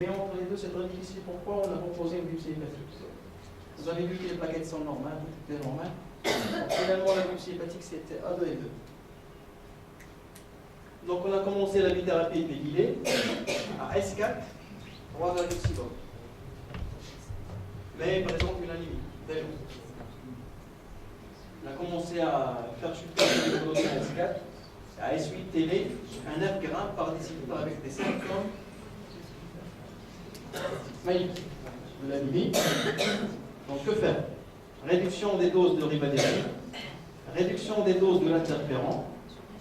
Mais entre les deux, c'est très difficile. Pourquoi on a proposé une biopsie hépatique? Vous avez vu que les plaquettes sont normales, tout était normal. Donc, finalement, la biopsie hépatique, c'était A2 et 2. Donc, on a commencé la bithérapie pégylée à S4, 3,6 volts. Mais il présente une anémie, déjà. On a commencé à faire chuter l'hémoglobine à S4, à S8 télé, à 9 grammes par décilitre avec des symptômes magnifiques de l'anémie. Donc, que faire? Réduction des doses de ribadérine, réduction des doses de l'interféron,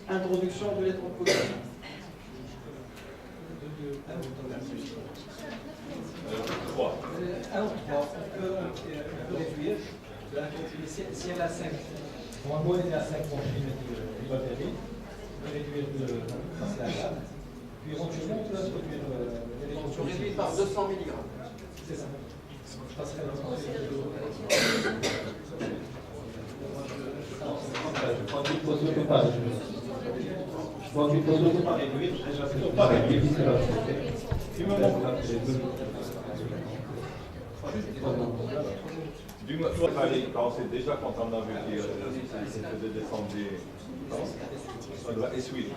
introduction de l'électropoïétine. Un ou trois, on peut réduire de l'introduire. Si elle a 5, pour un mot, elle est à 5 de ribadérine, on peut réduire de passer à 4. Puis éventuellement, on peut introduire On réduit par 200 mg. C'est ça. Je passerai à je prends une photo de pas. Je prends une photo de pas réduire. Je ne pas réduire. Du moins, quand c'est déjà quand on a vu qu'il de descendre on doit essuyer.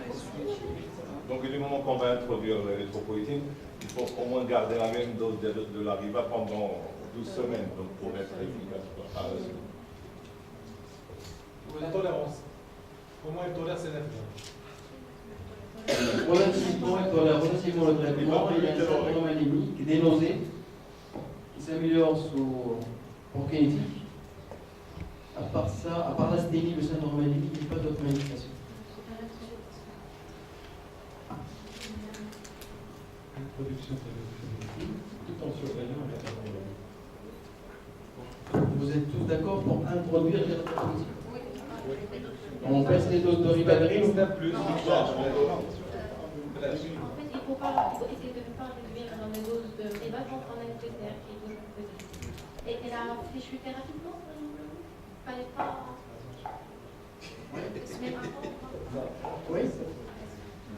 Donc, du moment qu'on va introduire l'électropoïétine, il faut au moins garder la même dose de la riba pendant 12 semaines donc pour être efficace par la suite. La tolérance. Comment elle tolère ces 9 Relativement, elle tolère relativement le traitement. Il y a un syndrome anémique, des nausées, qui s'améliore pour kinétique. À part ça, à part l'asthénie, le syndrome anémique, il n'y a pas d'autre manifestation. Tout en surveillant Vous êtes tous d'accord pour introduire l'électropoïétine? On baisse les doses de ribadérine ou plus il ne faut pas essayer de ne pas réduire dans les doses de riba quand on a une PCR qui est toujours positive. Et elle a fait chuter rapidement? Il ne fallait pas se mettre avant? Oui,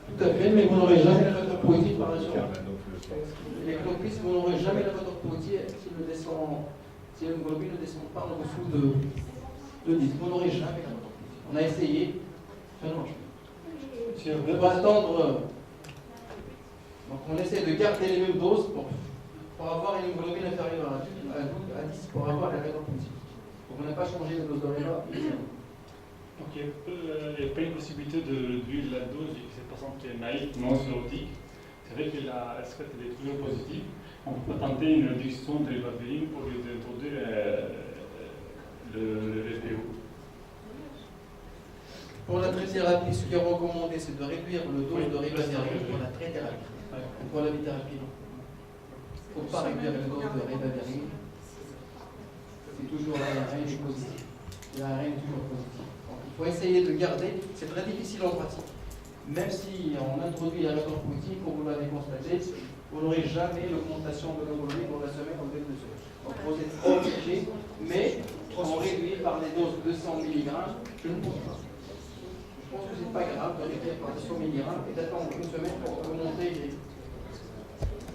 tout à fait, mais vous n'aurez jamais l'électropoïétine par exemple. L'électropiste, vous n'aurez jamais l'électropoïétine si l'hémoglobine ne descend pas en dessous de 10. Vous n'aurez jamais l'électropoïétine. On a essayé, ça ne marche pas. On va attendre. Donc on essaie de garder les mêmes doses pour avoir une hémoglobine inférieure à 10 pour avoir la rétropoïétine. Donc on n'a pas changé la dose de réba. Donc il n'y a pas une possibilité de réduire la dose et que cette patiente qui est naïve, non cirrhotique. C'est vrai que la S4 est toujours positive. On peut tenter une réduction de ribadérine au lieu d'introduire le RPO. Pour la trithérapie, ce qui est recommandé, c'est de réduire le dose de ribadérine pour la trithérapie. Pour la bithérapie, non. Il ne faut pas réduire le dose de ribadérine. C'est toujours l'ARN est positif. L'ARN est toujours positif. Donc, il faut essayer de garder. C'est très difficile en pratique. Même si on introduit la rétropoïétine, comme vous l'avez constaté, vous n'aurez jamais l'augmentation de l'hémoglobine pour la semaine en début de semaine. Donc vous êtes obligé, mais on réduit par les doses de 200 mg, je ne pense pas. Je pense que c'est pas grave de réduire par 200 mg et d'attendre une semaine pour augmenter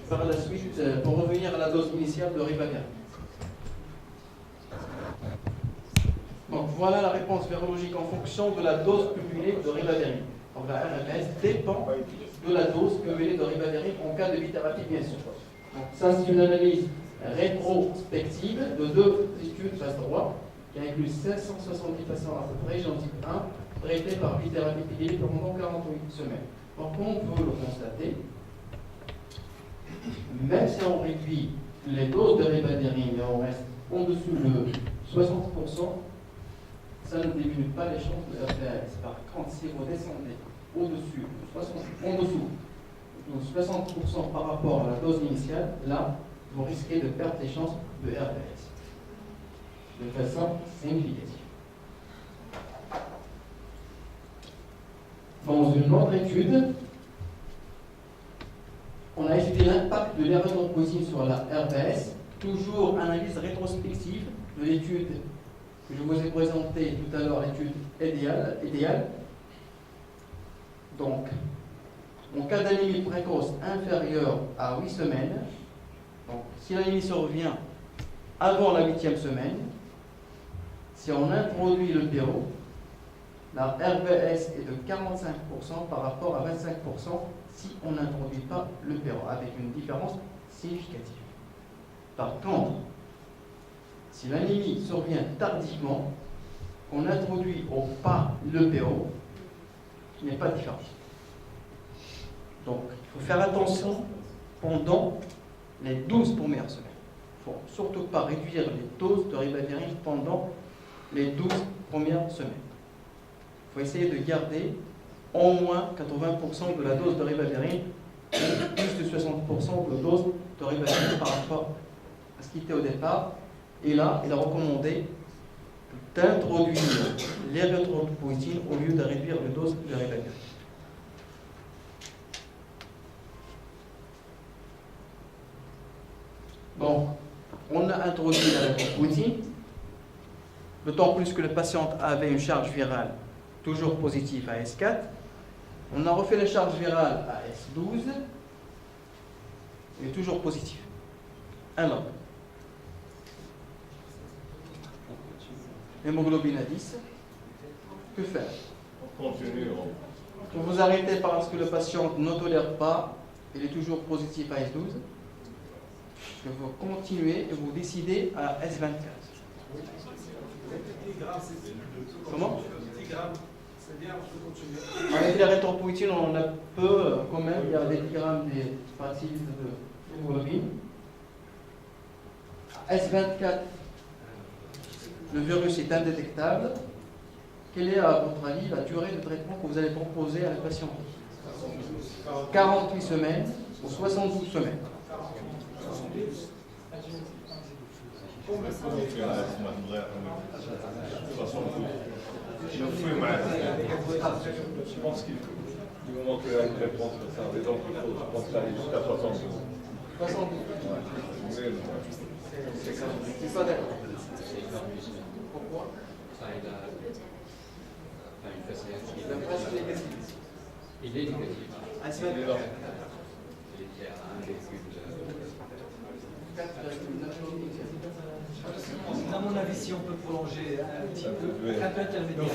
par la suite, pour revenir à la dose initiale de ribadérine. Donc voilà la réponse virologique en fonction de la dose cumulée de ribadérine. Donc la RMS dépend de la dose cumulée de ribadérine en cas de bithérapie, bien sûr. Donc ça, c'est une analyse rétrospective de 2 études phase 3 qui inclut 570 patients à peu près, génotype 1, traités par bithérapie pégylée pendant 48 semaines. Donc on peut le constater, même si on réduit les doses de ribadérine et on reste en dessous de 60%, ça ne diminue pas les chances de RPS. Par contre, si vous descendez au-dessus, en dessous de 60% par rapport à la dose initiale, là, vous risquez de perdre les chances de RPS de façon significative. Dans une autre étude, on a étudié l'impact de l'érythropoïétine sur la RPS, toujours analyse rétrospective de l'étude que je vous ai présentée tout à l'heure, l'étude idéale. Donc, en cas d'anémie précoce inférieure à 8 semaines, Donc, si l'anémie survient avant la 8e semaine, si on introduit le PO, la RVS est de 45% par rapport à 25% si on n'introduit pas le PO, avec une différence significative. Par contre, si l'anémie survient tardivement, qu'on introduit ou pas le PO, il n'y a pas de différence. Donc, il faut faire attention pendant les 12 premières semaines. Il ne faut surtout pas réduire les doses de ribavirin pendant les 12 premières semaines. Il faut essayer de garder au moins 80% de la dose de ribavirin, plus de 60% de dose de ribavirin par rapport à ce qui était au départ. Et là, il a recommandé d'introduire l'érythropoïétine au lieu de réduire la dose de ribavirin. Donc, on a introduit l'érythropoïétine, d'autant plus que la patiente avait une charge virale toujours positive à S4. On a refait la charge virale à S12, elle est toujours positive. Alors, hémoglobine à 10, que faire? On continue. Vous vous arrêtez parce que le patient ne tolère pas, il est toujours positif à S12. Que vous continuez et vous décidez à S24. Comment? Avec l'érythropoïétine, on a peu quand même, il y a des grammes des parties de hémoglobine. S24, le virus est indétectable. Quelle est, à votre avis, la durée de traitement que vous allez proposer à la patiente? 48 semaines ou 72 semaines? Je pense qu'il faut, du moment qu'il y a une réponse de ça, et donc il faut, je pense, aller jusqu'à 72. 72. C'est pas d'accord. Pourquoi? La presse est négative. Il est négatif. À ce moment-là. À mon avis, si on peut prolonger un petit peu, un peu intermédiaire.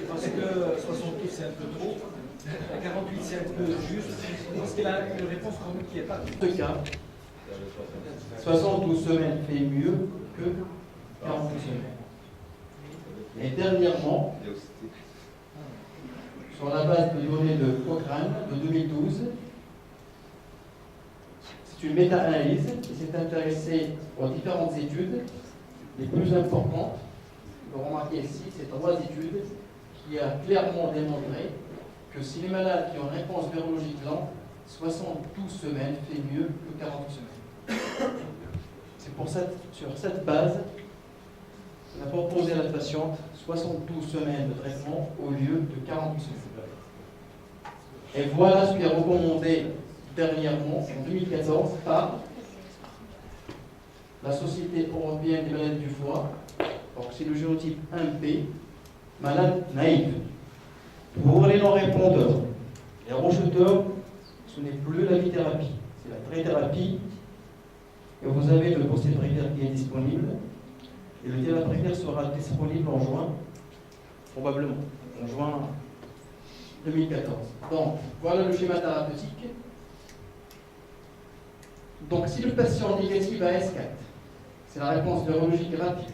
Parce que 72 c'est un peu trop, 48 c'est un peu juste, parce qu'il a une réponse pour nous qui n'est pas. En tout cas, 72 semaines fait mieux que 48 semaines. Et dernièrement, sur la base de données de Cochrane de 2012, c'est une méta-analyse qui s'est intéressée aux différentes études. Les plus importantes, vous remarquez ici, c'est 3 études qui ont clairement démontré que si les malades qui ont une réponse virologique lente, 72 semaines fait mieux que 48 semaines. C'est pour sur cette base, on a proposé à la patiente 72 semaines de traitement au lieu de 48 semaines. Et voilà ce qui est recommandé dernièrement, en 2014, par la Société européenne des maladies du foie. Donc c'est le génotype 1P, malade naïf. Pour les non-répondeurs, les rejeteurs, ce n'est plus la bithérapie, c'est la trithérapie. Et vous avez le post-télaprévir qui est disponible. Et le télaprévir sera disponible en juin, probablement, en juin 2014. Donc, voilà le schéma thérapeutique. Donc, si le patient est négatif à S4, c'est la réponse virologique rapide.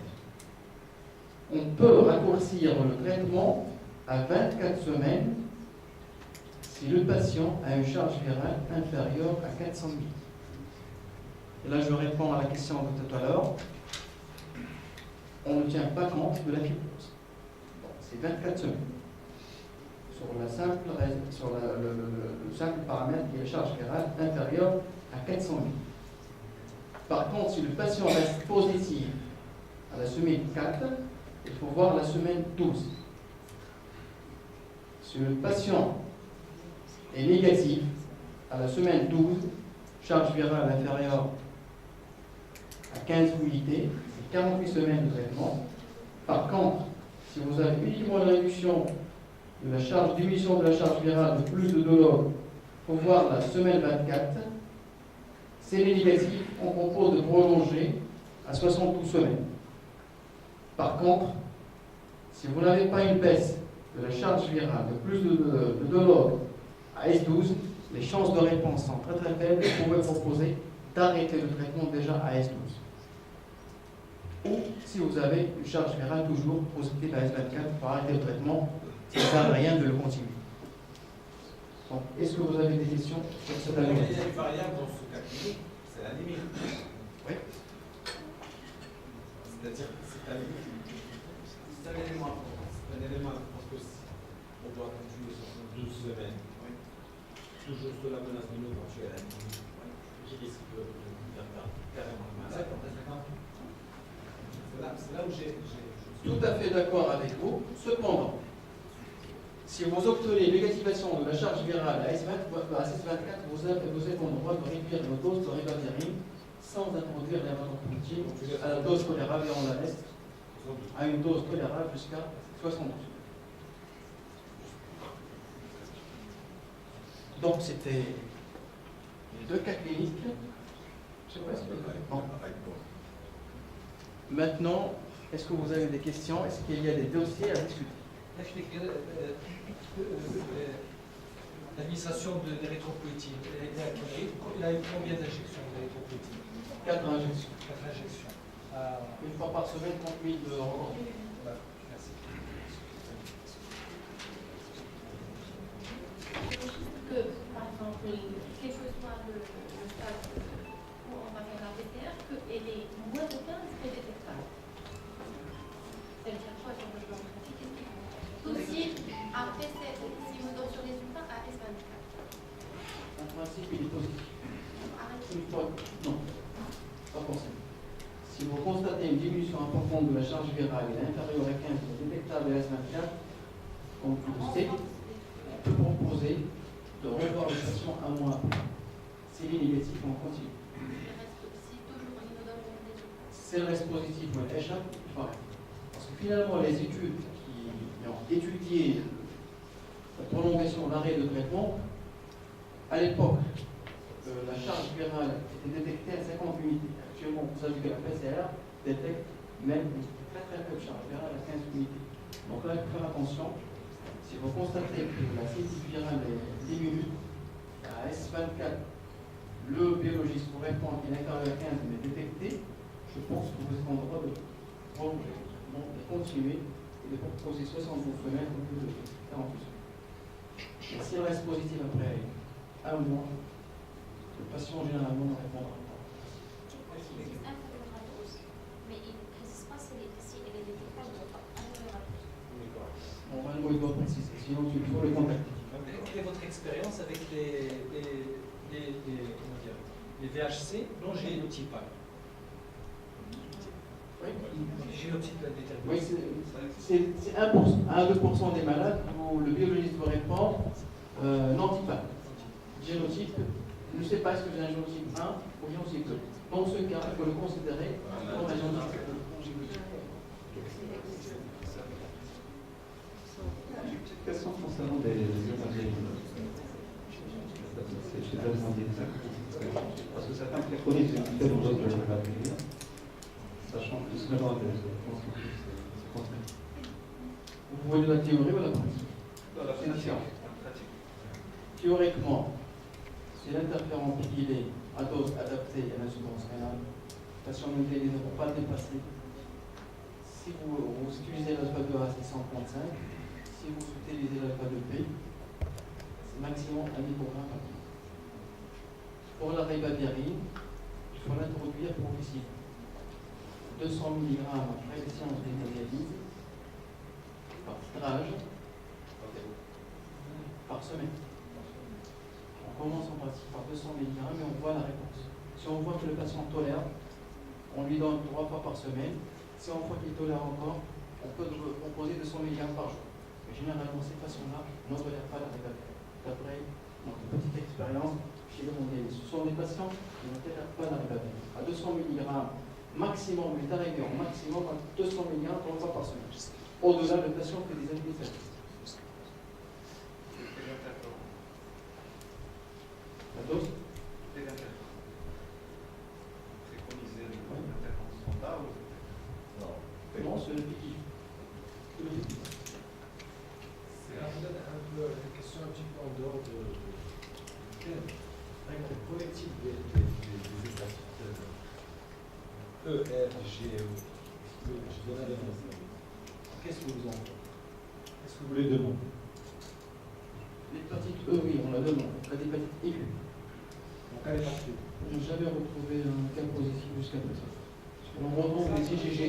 On peut raccourcir le traitement à 24 semaines si le patient a une charge virale inférieure à 400 000. Et là, je réponds à la question de tout à l'heure. On ne tient pas compte de la fibrose. C'est 24 semaines. Sur le simple paramètre qui est la charge virale inférieure à 400 000. Par contre, si le patient reste positif à la semaine 4, il faut voir la semaine 12. Si le patient est négatif à la semaine 12, charge virale inférieure à 15 unités, c'est 48 semaines de traitement. Par contre, si vous avez uniquement une réduction de la charge, diminution de la charge virale de plus de 2 logs, il faut voir la semaine 24, C'est les négatifs, on propose de prolonger à 72 semaines. Par contre, si vous n'avez pas une baisse de la charge virale de plus de log à S12, les chances de réponse sont très très faibles. Vous pouvez proposer d'arrêter le traitement déjà à S12. Ou si vous avez une charge virale toujours positive à S24, pour arrêter le traitement, ça ne sert à rien de le continuer. Donc, est-ce que vous avez des questions sur cette Il y a analyse? une variable dans ce cas clinique, c'est la limite. Oui. C'est-à-dire que c'est la limite. C'est un élément important. C'est un élément parce que on doit continuer sur 12 semaines. Oui. Toujours sous la menace d'une éventuelle anémie. Qui risque de faire carrément mal. C'est là où j'ai. Tout à fait d'accord avec vous. Cependant, si vous obtenez une négativation de la charge virale à S24, vous êtes en droit de réduire la dose de ribavirin sans introduire l'avatrombicine à la dose tolérable, et on la laisse à une dose tolérable jusqu'à 72. Donc c'était les deux cas cliniques. Je sais pas si bon. Maintenant, est-ce que vous avez des questions? Est-ce qu'il y a des dossiers à discuter? L'administration d'érythropoïétine, il a eu combien d'injections d'érythropoïétine? 4 injections. 4 injections. Une fois par semaine, 30 000 euros. Merci. Que, par exemple, quel que soit le stade où on va faire la PCR, qu'elle est moins de 15 est détectable. Ça veut dire quoi sur le plan pratique? Sauf si, après, si vous donne sur les résultats à S24. En principe, il est positif. Une fois, non, pas possible. Si vous constatez une diminution importante de la charge virale et inférieure à 15 détectable à S24, comme vous le savez, on peut proposer de revoir le patient un mois après. Si il est négatif, on continue. Si le reste positif ou elle échappe, il faut arrêter. Parce que finalement, les études qui ont étudié la prolongation de l'arrêt de traitement, à l'époque, la charge virale était détectée à 50 unités. Actuellement, vous savez que la PCR détecte même une très très faible charge virale à 15 unités. Donc là, il faut faire attention. Si vous constatez que la saisie virale diminue à S24, le biologiste vous répond qu'il est inférieur à 15 mais détecté, je pense que vous êtes en droit de prolonger, donc de continuer et de proposer 72 semaines au lieu de 48 semaines. Et s'il reste positif après un mois, le patient généralement ne répondra pas. Mais il ne précise pas si elle est détectable ou pas. Normalement, il doit préciser, sinon il faut le contacter. Quelle est votre expérience avec les VHC non génotypales? Oui, Génotype déterminé. oui c'est 1%, 1 à 2% des malades où le biologiste vous répond non typal. Génotype, je ne sais pas si j'ai un génotype 1 ou génotype 2. Dans ce cas, il faut le considérer comme un génotype 2. Question concernant les évangiles. Je vais demander parce que certains préconisent une faible dose de ribavirin, sachant que ce mélange c'est contraire. Vous voyez la théorie ou la pratique? La pratique. Théoriquement, si l'interféron il est à dose adaptée à l'insuffisance rénale, la patient ne peut pas le dépasser. Si vous utilisez l'alpha 2 à 635, si vous utilisez l'alpha 2P, c'est maximum 1 microgramme par kilo. Pour la ribavirin, il faut l'introduire progressivement. 200 mg après les séances d'hémodialyse par titrage par semaine. On commence en principe par 200 mg et on voit la réponse. Si on voit que le patient tolère, on lui donne 3 fois par semaine. Si on voit qu'il tolère encore, on peut proposer 200 mg par jour. Mais généralement, ces patients-là ne tolèrent pas la ribavirin. D'après notre petite expérience chez les mondialistes, ce sont des patients qui ne tolèrent pas la ribavirin. À 200 mg maximum, il est arrivé au maximum à 200 mg 3 fois par semaine. Au-delà, le patient fait des antisémites. La dose non, c'est l'effectif. C'est l'effectif. C'est une question un petit peu en dehors de règle collective des États. E, R, G, E. Je donne les noms. Qu'est-ce que vous en faites? Est-ce que vous les demandez? L'hépatite E, oui, on la demande. L'hépatite aiguë. Donc, à l'hépatite. On n'a jamais retrouvé un cas positif jusqu'à présent. On retrouve les IgG.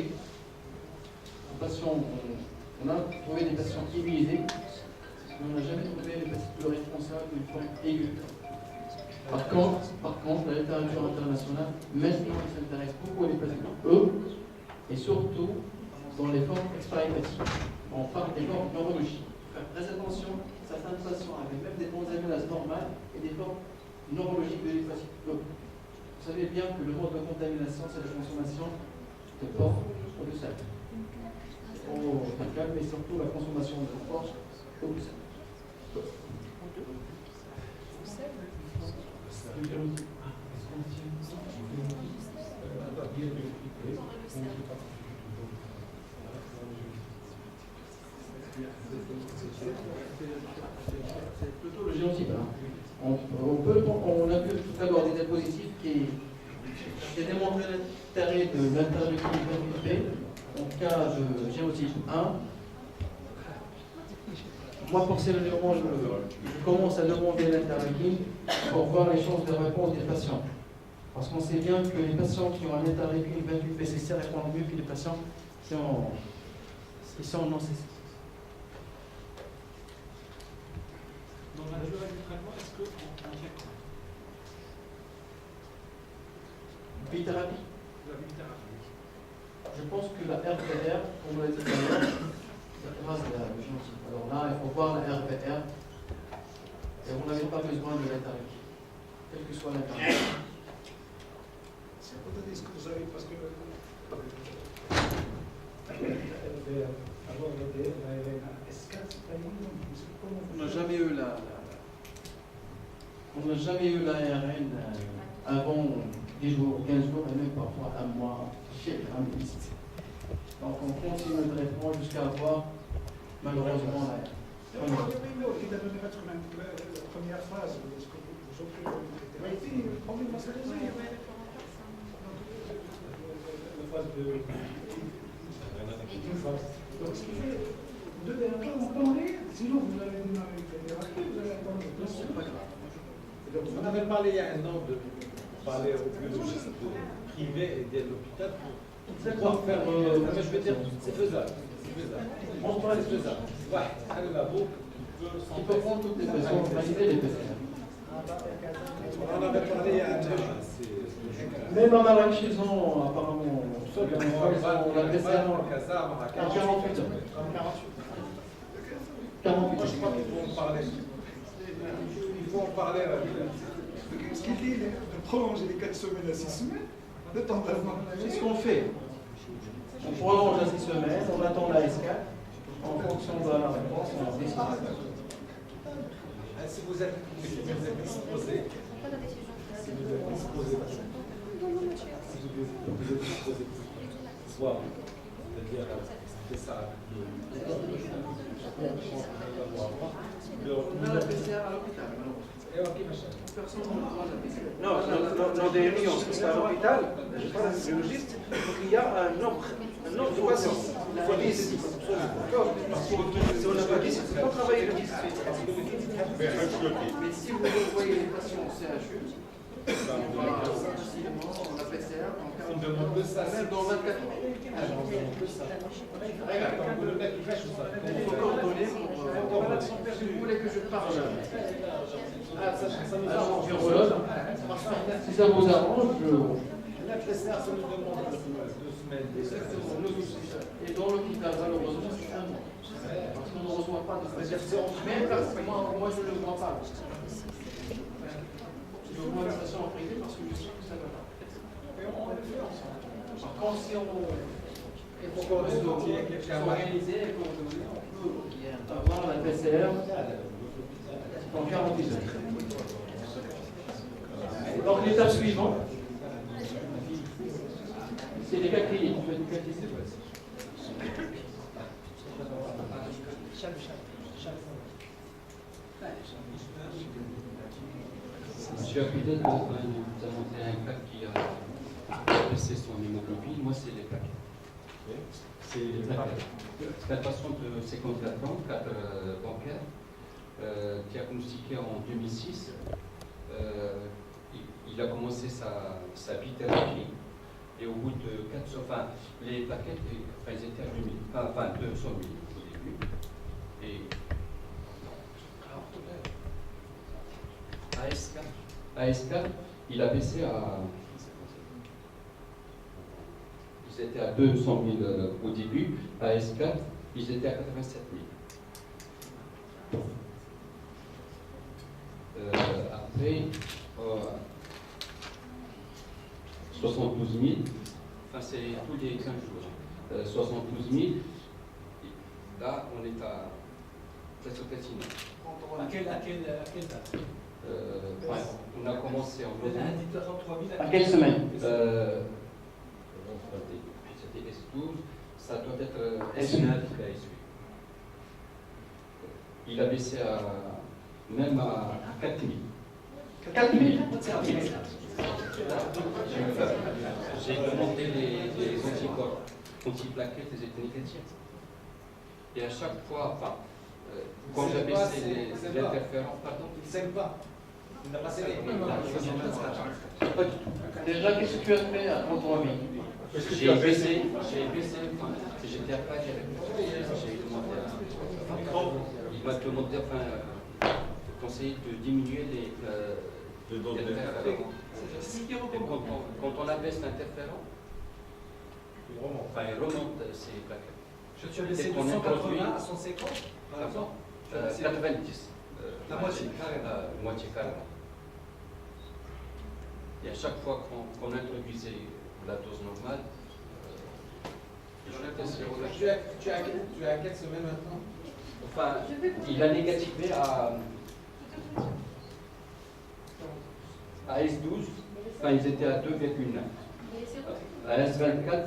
On a trouvé des patients immunisés, mais on n'a jamais trouvé l'hépatite E responsable d'une forme aiguë. Par contre, la littérature internationale, maintenant, elle s'intéresse beaucoup à l'hépatite E, et surtout dans les formes extra-hépatiques. On parle des formes neurologiques. Faire très attention, certains patients avaient même des transaminases normales et des formes neurologiques de l'hépatite E. Vous savez bien que le mode de contamination, c'est la consommation de porc ou de sel. Au total, mais surtout la consommation de porc ou de sel. C'est plutôt le génotype. On a vu tout à l'heure des diapositives qui démontrent l'intérêt de l'interleukine 28B en cas de génotype 1. Moi, personnellement, je commence à demander l'interleukine pour voir les chances de réponse des patients. Parce qu'on sait bien que les patients qui ont un interleukine 28B CC répondent mieux que les patients qui sont non CC. Dans la durée du traitement, est-ce qu'on fait quoi? Bithérapie. La bithérapie. Je pense que la RVR, comme on l'a dit tout à l'heure, c'est grâce à la génotype. Alors là, il faut voir la RVR et vous n'avez pas besoin de l'interleukine, quel que soit l'interleukine. C'est quoi ce que vous avez parce que on n'a jamais eu l'ARN avant 10 jours, 15 jours et même parfois un mois chez le liste. Donc on continue le traitement jusqu'à avoir malheureusement l'ARN. qui t'a donné la première phase, est-ce que vous offrez le problème de la donc, ce qui fait, vous devez un peu en parler, sinon vous allez démarrer avec les raquettes, vous allez attendre. Non, c'est pas grave. Donc, on avait parlé il y a un an de parler aux biologistes privés et de l'hôpital pour pouvoir faire. Mais je veux dire, c'est faisable. On parle de faisable. Ouais, le labo Il peut prendre toutes les patients, valider les patients. on en avait parlé il y a un an. Même en Marrakech-Chison, apparemment, on a PCR en 48 heures. 48 Je crois qu'il faut en parler. Il faut en parler à la ville. Ce qu'il dit, de prolonger les 4 semaines à 6 semaines, le temps d'avoir. C'est ce qu'on fait. On prolonge à 6 semaines, on attend la S4. En fonction de la réponse, on décide. Si vous êtes disposé, voir, c'est-à-dire c'est ça. On a la PCR à l'hôpital. Personne ne prend la PCR. Non, dans des réunions, c'est à l'hôpital, je parle à un biologiste, donc il y a un nombre de patients. Il faut 10. Si on n'a pas 10, il ne faut pas travailler le 10. Mais si vous envoyez les patients au CHU, on va facilement la PCR en 48 heures, même dans 24 heures. Il faut coordonner pour. Si vous voulez que je parle à l'envirologue, si ça vous arrange, La PCR, ça nous demande 2 semaines. et dans l'hôpital, malheureusement, c'est un mois. Parce qu'on ne reçoit pas de prestation. Mais moi, je ne le vois pas. Je vois la station en privé parce que je sais que ça va pas. Et on le fait ensemble. Par contre, si on s'organise et qu'on peut avoir la PCR dans 48 heures. Donc l'étape suivante, c'est les cas cliniques. On fait des cas cliniques. Monsieur Abidel nous a montré un cas qui a baissé son hémoglobine. Moi, c'est les plaquettes. C'est les plaquettes. C'est un patient de 54 ans, cadre bancaire, diagnostiqué en 2006. Il a commencé sa bithérapie et au bout de 400, enfin, les plaquettes, elles étaient à 2000, enfin 200 000 au début. Et AS4, il a baissé à. Ils étaient à 200 000 au début. AS4, ils étaient à 87 000. Après, 72 000, enfin c'est tous les 15 jours. 72 000, là on est à presque platine. À quelle date On a commencé en novembre. À quelle semaine? C'était S12, ça doit être S9 à S8. Il a baissé même à 4 000. 4 000. J'ai demandé les anticorps, anti-plaquettes, les étaient négatifs. Et à chaque fois, enfin, quand j'ai baissé les interférences, pardon, Il ne saigne pas. Il n'a pas saigné. pas du tout. Déjà, qu'est-ce que tu as fait à 33 000? J'ai baissé, enfin, j'étais à plaque avec lui. J'ai demandé il m'a demandé, enfin, de conseiller de diminuer les interférences. Et quand on abaisse l'interférent, enfin, il remonte ses plaquettes. Tu as baissé de 180 à 150 par exemple 90. La moitié, carrément. Moitié carrément. Et à chaque fois qu'on introduisait la dose normale, Tu as à quelle semaine maintenant? enfin, il a négativé à S12, enfin ils étaient à 2,9. À S24,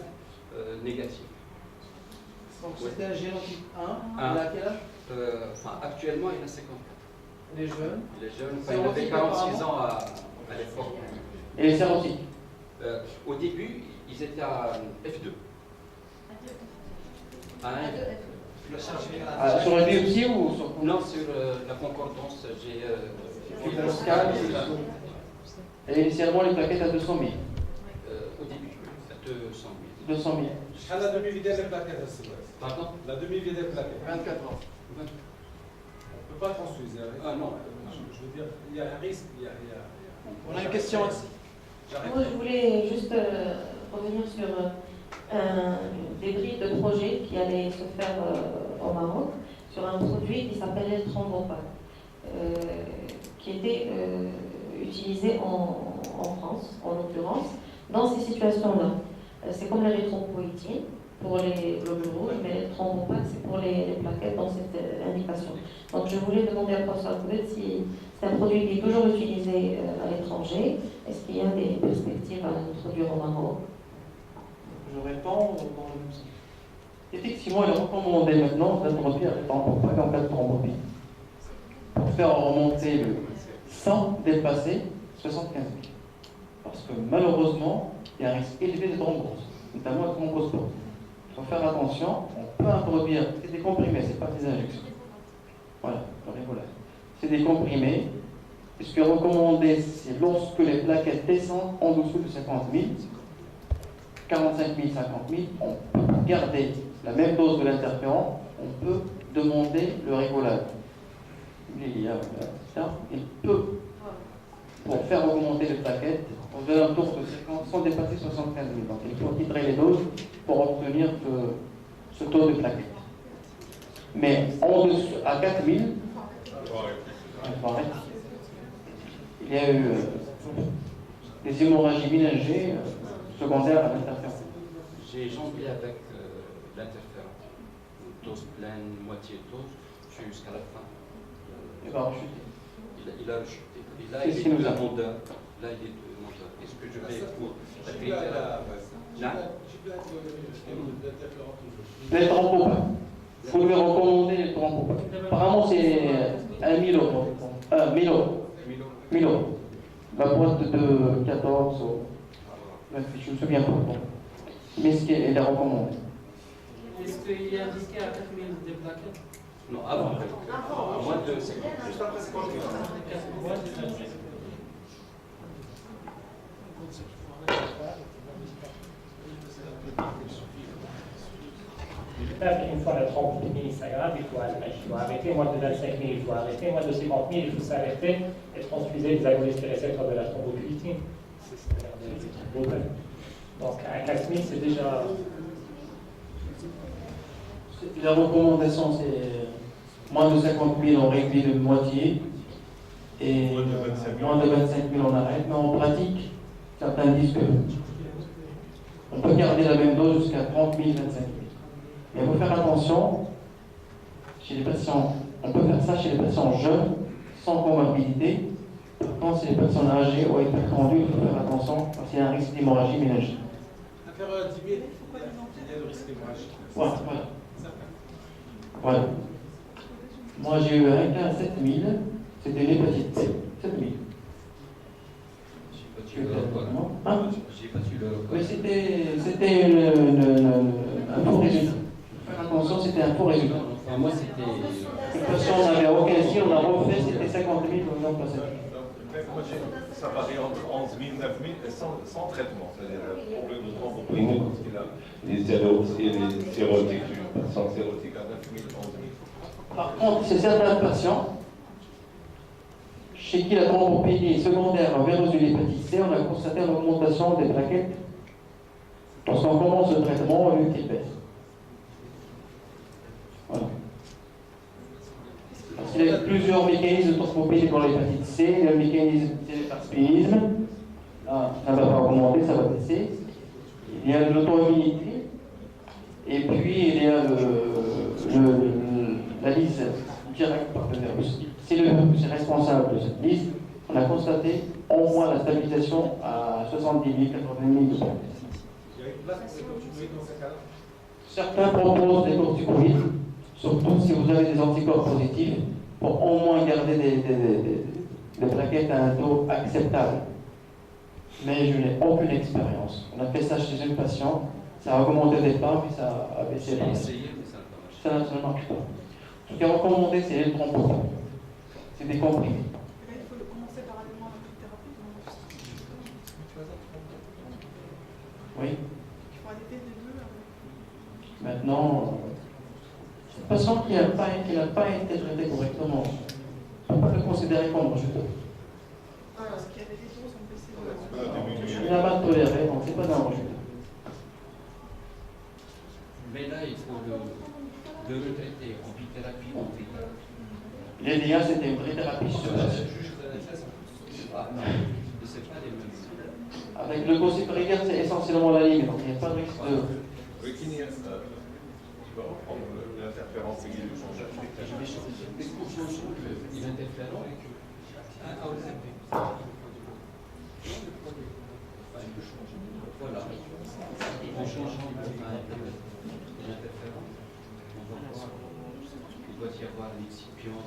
négatif. Donc c'était un génotype 1, Un. il a quel âge? Enfin, actuellement, il a 54. Les jeunes. Il est jeune, enfin, il avait 46 ans à l'effort. Et les sérotypes? Au début, ils étaient à F2. Sur la biopsie ou sur Non, sur la concordance, j'ai. Et initialement les plaquettes à 200 000. Au début, à 200 000. 200 000. La demi-videlle est plaquette aussi. Pardon? La demi-videlle est plaquette. 24 ans. On ne peut pas transfuser. Ah non. Je veux dire, il y a un risque. On a une question aussi. Moi, je voulais juste revenir sur un débris de projet qui allait se faire au Maroc sur un produit qui s'appelait le Thrombopac, qui était utilisé en France, en l'occurrence, dans ces situations-là. C'est comme l'érythropoïétine pour les globules rouges, mais le Thrombopac, c'est pour les plaquettes dans cette indication. Donc, je voulais demander à François Coudet si c'est un produit qui est toujours utilisé à l'étranger. Est-ce qu'il y a des perspectives à l'introduire au Maroc? Je réponds dans le même sens. Effectivement, il est recommandé maintenant d'introduire le Thrombopac en cas de thrombopie pour faire remonter le sans dépasser 75 000. Parce que malheureusement, il y a un risque élevé de thrombose, notamment la thrombose portée. Il faut faire attention, on peut introduire, c'est des comprimés, c'est pas des injections. Voilà, le Rivolat. C'est des comprimés. Ce qui est recommandé, c'est lorsque les plaquettes descendent en dessous de 50 000, 45 000, 50 000, on peut garder la même dose de l'interférent, on peut demander le Rivolat. Il peut, pour faire augmenter les plaquettes, aux alentours de 50 sans dépasser 75 000. Donc il faut titrer les doses pour obtenir ce taux de plaquettes. Mais en dessous, à 4 000, il y a eu des hémorragies ménagées secondaires à l'interférent. J'ai jonglé avec l'interférent. Dose pleine, moitié dose, jusqu'à la fin. Il va rechuter. Il a rechuté. Et là, Qu'est-ce il qui est nous de a- demandeur. Là, il est demandeur. Est-ce que je vais pour la cryothérapie? Les thrombopathes. Il faut lui recommander les thrombopathes. Apparemment, c'est un Milo. Milo. La boîte de 14 ou 28, je ne me souviens pas. Mais ce qu'elle a recommandé. Est-ce qu'il est indiqué à 4 000 des plaquettes? Non, avant. Moins de 50. Juste après 50 000. Une fois la thrombopénie s'aggrave, il faut arrêter. Moins de 25 000, il faut arrêter. Moins de 50 000, il faut s'arrêter et transfuser les agonistes des récepteurs de la thrombopoïétine. C'est-à-dire des thrombopathes. Donc à 4 000, c'est déjà. La recommandation, c'est moins de 50 000, on réduit de moitié. Et moins de 25 000, on arrête. Mais en pratique, certains disent qu'on peut garder la même dose jusqu'à 30 000, 25 000. Mais il faut faire attention chez les patients. On peut faire ça chez les patients jeunes, sans comorbidité. Par contre, chez les personnes âgées ou hypertendues, il faut faire attention parce qu'il y a un risque d'hémorragie ménagère. Inférieur à 10 000, il y a le risque d'hémorragie. Voilà. Moi, j'ai eu un cas à 7 000, c'était une hépatite C. 7 000. J'ai pas su le record. Mais c'était un faux résultat. Faire attention, c'était un faux résultat. Enfin, moi, c'était. De toute façon, on n'avait aucun signe, on a refait, c'était 50 000, on n'a pas 7 000. Ça varie entre 11 000, 9 000 et sans traitement. C'est-à-dire le problème de thrombopoïétine, parce qu'il a les sérotiques, du patient sérotique à 9 000, 11 000. Par contre, c'est certains patients chez qui la thrombopénie est secondaire au virus de l'hépatite C, on a constaté une augmentation des plaquettes. Lorsqu'on commence le traitement, au lieu qu'il baisse. Voilà. Parce qu'il y a plusieurs mécanismes de thrombopénie pour l'hépatite C. Le mécanisme c'est l'aspirisme. Là, ça ne va pas augmenter, ça va baisser. Il y a l'auto-immunité. Et puis, il y a la lise directe par le virus. Si le virus est responsable de cette liste, on a constaté au moins la stabilisation à 70 000, 80 000 de Certains proposent des corticoïdes, surtout si vous avez des anticorps positifs, pour au moins garder des plaquettes à un taux acceptable. Mais je n'ai aucune expérience. On a fait ça chez une patiente, ça a augmenté au départ, puis ça a baissé. J'ai essayé, mais ça n'a pas marché. Ça ne marche pas. Ce qui est recommandé, c'est les thrombopathes. C'est des comprimés. Il faut commencer parallèlement à la thérapie. Oui. Il faut arrêter les deux. Maintenant, une patient qui n'a pas été traité correctement, on ne peut pas le considérer comme rejeteur. Parce qu'il y a des taux sont baissés. Il n'a pas toléré, donc ce n'est pas un rejeteur. Mais là, il faut le retraiter en bithérapie ou en trithérapie. L'EDA, c'était une vraie thérapie sur la Ah non, mais c'est pas les mêmes. Avec le gociprégaire, c'est essentiellement la ligne, donc il n'y a pas de risque de. Oui, tu vas reprendre l'interférence et le changeur. Est-ce qu'on change l'interférent? Voilà. En changeant l'interférent, on va voir qu'il doit y avoir l'excipient.